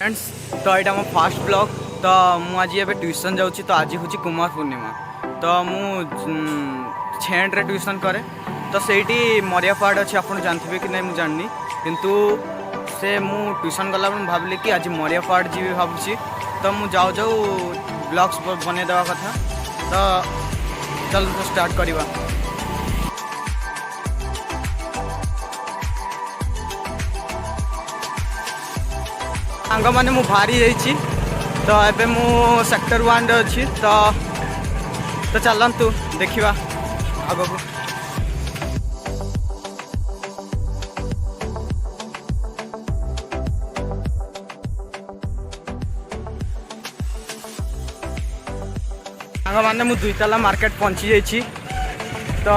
Friends तो यहाँ मो फास्ट ब्लॉग तो मुझे एवं ट्यूशन जाऊँ तो आज हूँ कुमार पूर्णिमा तो छेड़ रे ट्यूशन करे तो सेठी मरियापाड़ अच्छे आप जानते कि नहीं मुझे जाननी किंतु से मु ट्यूशन गला भाविली कि आज मरियापाड़ जी भावुँ तो मुझे जाऊ जाऊ ब्लॉग्स बन देवा कथा तो चल तो स्टार्ट करवा। सांग मैंने मु बाहरी जाइए तो एबे मु सेक्टर 1 रे अच्छी तो चलतु देखा आग को। सांग मैंने मु दुईताला मार्केट पहुँची जाइए तो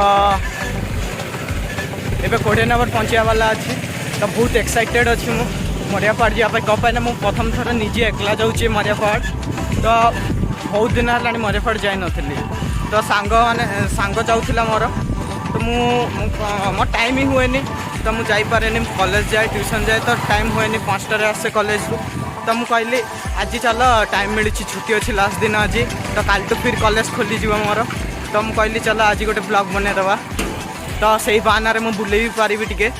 एबे 20 नंबर पहुँचा वाला अच्छी तो बहुत एक्साइटेड अच्छी मु मरियापाड़ जावाई कम पाई मुझे प्रथम थर निजे एकला जाऊँगी मरियापाड़ तो बहुत दिन है मरियापाड़ जाई नी तो सांग जाऊला मोर तो मो टाइम ही हुए तो मुझे जापे कॉलेज जाए ट्यूशन जाए तो टाइम हुए 5टार आसे कॉलेज रू तो मुझे कहली आज चल टाइम मिली छुट्टी अच्छी लास्ट दिन आज तो कल तो फिर कॉलेज खोली मोर तो मुझे कहली चल आज गोटे ब्लॉग बनईदेवा तो से बहाना मुझे बुले भी पारि टे।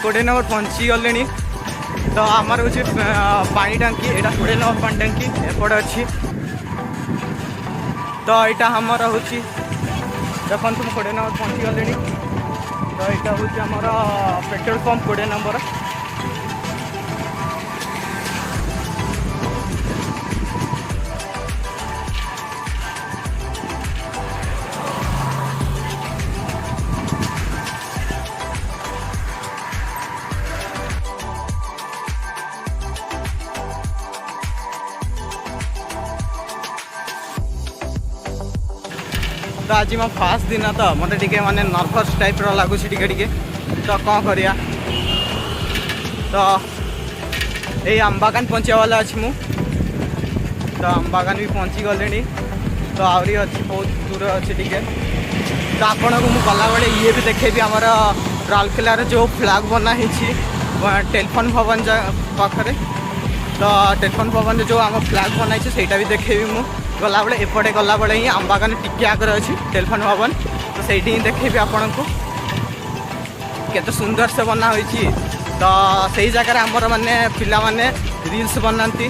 कोड़े नंबर पहुँची गले तो आमर हूँ पानी टांकी यहाँ 20 नंबर पानी टांकी एपटे अच्छी तो यहाँ आमर हूँ देखो तुम 20 नंबर पहुँची गले तो यहाँ हूँ आमर पेट्रोल पंप 20 नंबर तो आज मो फास्ट दिन तो मत टे माने नर्भस टाइप लगुच टे तो कौन करिया तो यही आमबागान पहुँचा वाला अच्छी मु तो आमबागान भी पहुँची गले तो आहरी अच्छी बहुत दूर अच्छी टे तो आपन को गला बेले ये भी देखेबी आमर राउरकेलार जो फ्लैग बनाई टेलीफोन भवन पाखे तो टेलीफोन भवन जो आम फ्लैग बनाई से भी देखेबी मु गला बेले एपटे गला बेले ही आमबागान टिके आगे अच्छी टेलीफोन भवन तो सही ही देखेबी आपन को केते सुंदर से बना होई तो सही जगह आमर माने पिला माने रील्स बनाती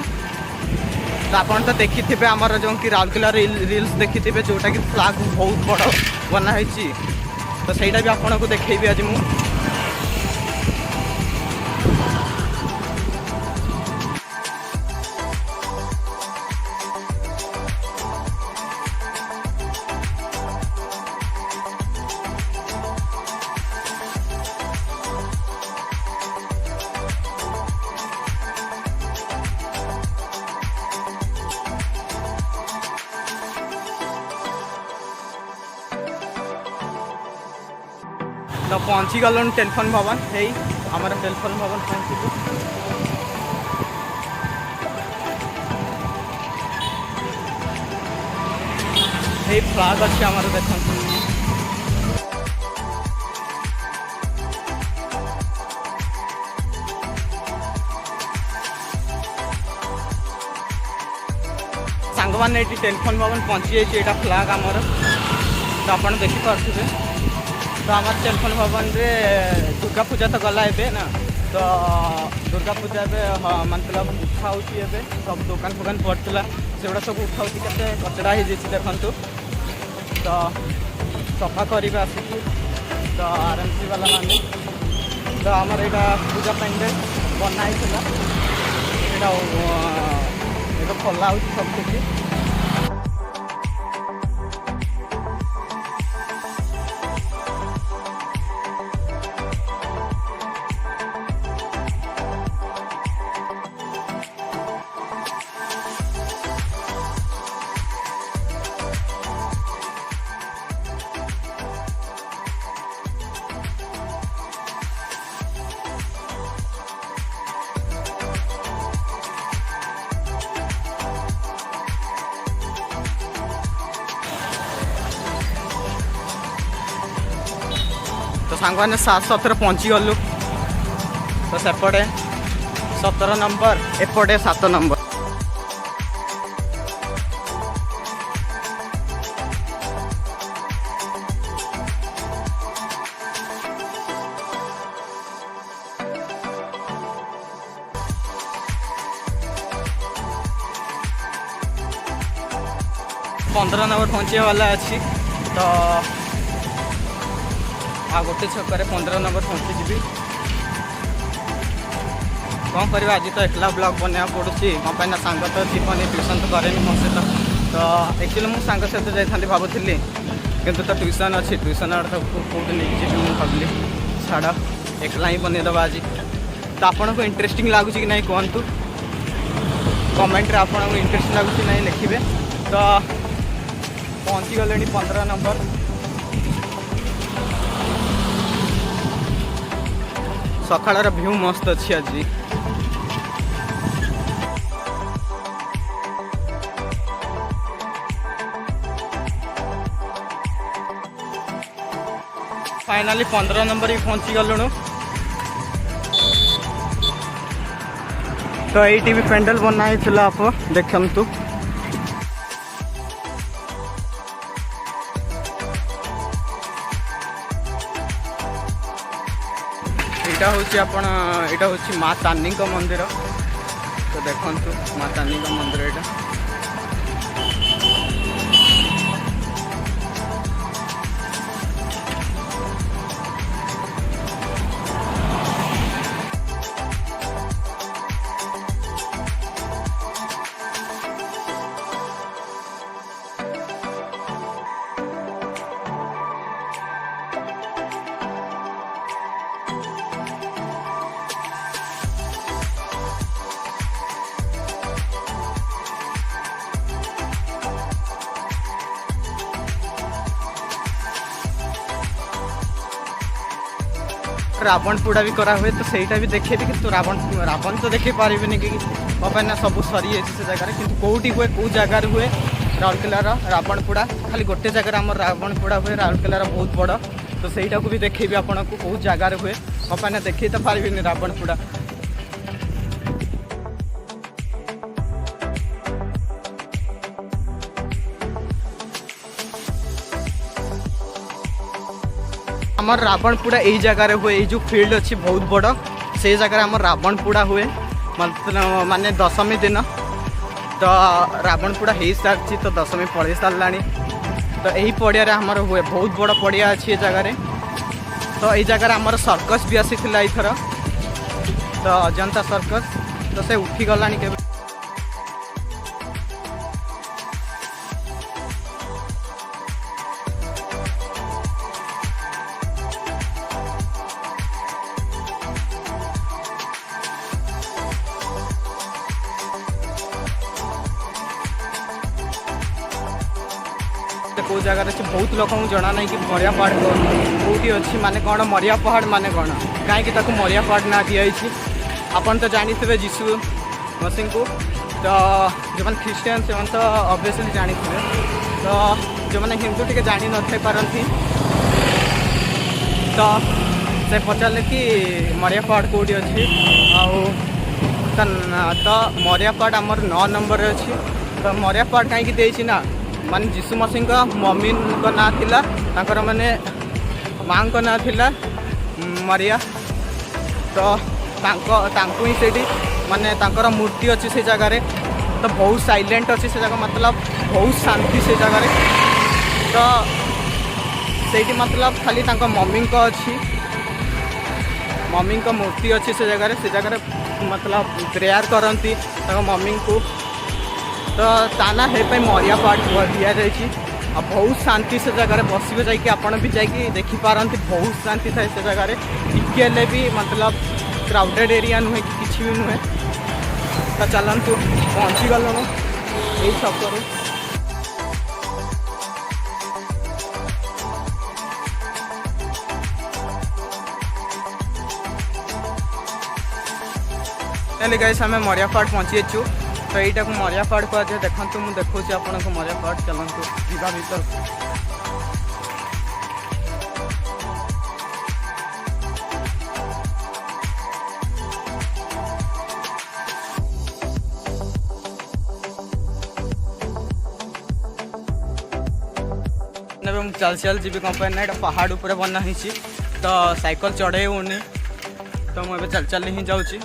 तो आपन तो देखी थे आमर जो कि राउरकेला रील्स देखी थे जोटा कि फ्लैग बहुत बड़ बना होई तो सहीटा भी आपन को देखेबी आज मु। तो पहुँची गलुन टेलीफोन भवन है आमर टेलीफोन भवन पहुँचलु ये फ्लैग अच्छे आमर देखो सांग मैंने टेलीफोन भवन पहुँची जाइए यहाँ फ्लैग आमर तो आप देखिपे तो आम टेलीफोन भवन रे दुर्गा पूजा तो गला ए ना तो दुर्गा पूजा मतलब उठाऊ सब दुकान फुकान पड़ता से गुड़ा सब उठाऊ के कचरा हो देखु तो सफा करवा आसिक तो आरएमसी वाला माने तो आमर यहाँ पूजा पेंडेल बनाई ये खोला सब किसी सांग मैंने 7-7 पहुँची गलु तो सेपटे 17 नंबर एपटे 7 नंबर। पंद्रह नंबर पहुँचे वाला अच्छी तो आ गोटे छक 15 नंबर पहुँची जी कौन करवा आज तो एकला ब्लॉग बनवा पड़ुची मो पाई सांग तो जीवन ट्यूशन तो करे मो सहित तो एक्चुअली मुझे सांग सहित जाइए भावुली किंतु तो ट्यूशन अच्छी ट्यूशन आड़े तो कौट नहीं मुझे भाविली छाड़ एकला ही बनईदे आज तो आपन को इंटरेस्टिंग लगुच कि नहीं कहतु कमेंट रे आपन को इंटरेस्टिंग लगुच नहीं लिखे तो पहुँची गले 15 नंबर। सकाळर व्यू मस्त अच्छी आज फाइनाली 15 नंबर ही पहुँची गलुणु तो ये भी पेंडल बनाई आप देखु यहाँ हूँ माँ तानी मंदिर तो देखु माँ तानी मंदिर यहाँ रावण पोड़ा भी करा हुए तो सहीटा भी देखे कि तो रावण तो देखे पारे कि ना सब सरी जाए से जगह कि कौटी हुए कौ जगार हुए राउरकेलार रावण पोड़ा खाली गोटे जगह आम रावण पोड़ा हुए राउरकेलार बहुत बड़ तो सहीटा को भी देखेबी आपन को कौ जगार हुए ना देखे तो पारे रावण पोड़ा। आमर रावण पोड़ा यही जगार हुए ये जो फील्ड अच्छी बहुत बड़ से जगह आम रावण पोड़ा हुए मतलब माने दशमी दिन तो रावण पोड़ा हो सारी तो दशमी पड़े सारा तो यही पड़िया आमर हुए बहुत बड़ पड़िया अच्छी जगह तो ये जगह आमर सर्कस भी आसी थर तो अजंता सर्कस तो से उठी गलानी के कौ जगह अच्छे बहुत लोक जना ना कि मरिया पहाड़ कौटी अच्छी माने कौन मरिया पहाड़ माने कौन कहीं मरिया पहाड़ ना दिखाई आपन तो जानी थे जीशु मसीह को तो जो मैंने ख्रीस्टियन से तो ऑब्वियसली जानी थे तो जो मैंने हिंदू टी जानी न पारती तो से पचारे कि मरिया पहाड़ कौटी अच्छी तो मरिया पहाड़ आमर 9 नंबर अच्छी तो मरिया पहाड़ कहीं देना ना माने जीशु मसीह का मम्मी को ना थिला तांकर माने माँ को ना थिला मरिया तो तांको ही सेठी माने तांकर मूर्ति अच्छी से जगह रे तो बहुत साइलेंट अच्छी से जगह मतलब बहुत शांति से जगह रे तो सेठी मतलब खाली तांको मम्मी को अच्छी मम्मी को मूर्ति अच्छी से जगह रे मतलब प्रेयर करती मम्मी को तो ताना है मरिया पहाड़ दिया जाए बहुत शांति से जगह बसवे जाकि आपड़ भी जाकि देखिपारती बहुत शांति थाए से जगह टिके भी मतलब क्राउडेड एरिया नुहे कि किसी भी नुहे तो चलतु पहुँची गलु यही छकरू गाइस आम मरिया पहाड़ पहुँची जाचु तो यहीटा को मरिया पहाड़ कहुए देखो मुझे देखा आपन को मरिया पहाड़ चलतु जीवा भर ଏବେ ମୁଁ ଚାଲି ଚାଲି ଯିବି କ'ଣ ପାଇଁ ନା ଏଇଟା ପାହାଡ଼ ଉପରେ ବନା ହେଇଛି ତ ସାଇକେଲ ଚଢ଼େଇ ହେଉନି ତ ମୁଁ ଏବେ ଚାଲି ଚାଲି ହିଁ ଯାଉଛି।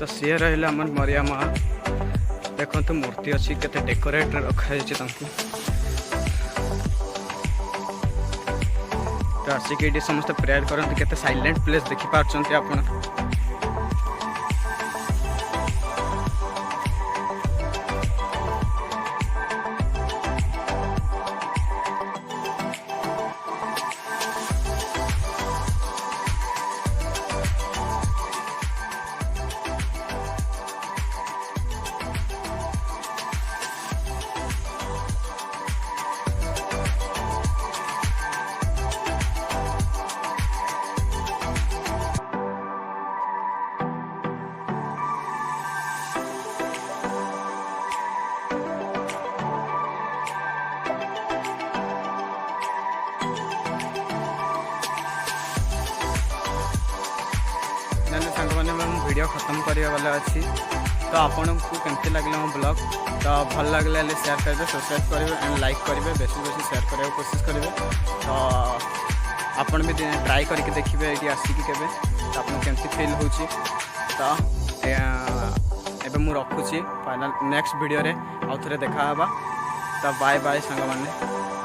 तो सी रहा आम मरिया माँ देखो मूर्ति अच्छी केते डेकोरेट रखाई तो आसिक ये समस्त प्रेयर करते केते साइलेंट प्लेस देखिपार आप। सांग मैंने वीडियो खत्म करने वाला अच्छी तो आपन को केमती लगे मो ब्लॉग तो भल लगे शेयर करेंगे सब्सक्राइब करेंगे एंड लाइक करेंगे बेसी बेसी शेयर करने की कोशिश करेंगे तो आपन भी ट्राई करके देखिए ये आसिक के तो आपको केमती फिल हो तो एबे मु रखुची फाइनल नेक्स्ट वीडियो रे आउ थे देखा तो बाय बाय सांग मैंने।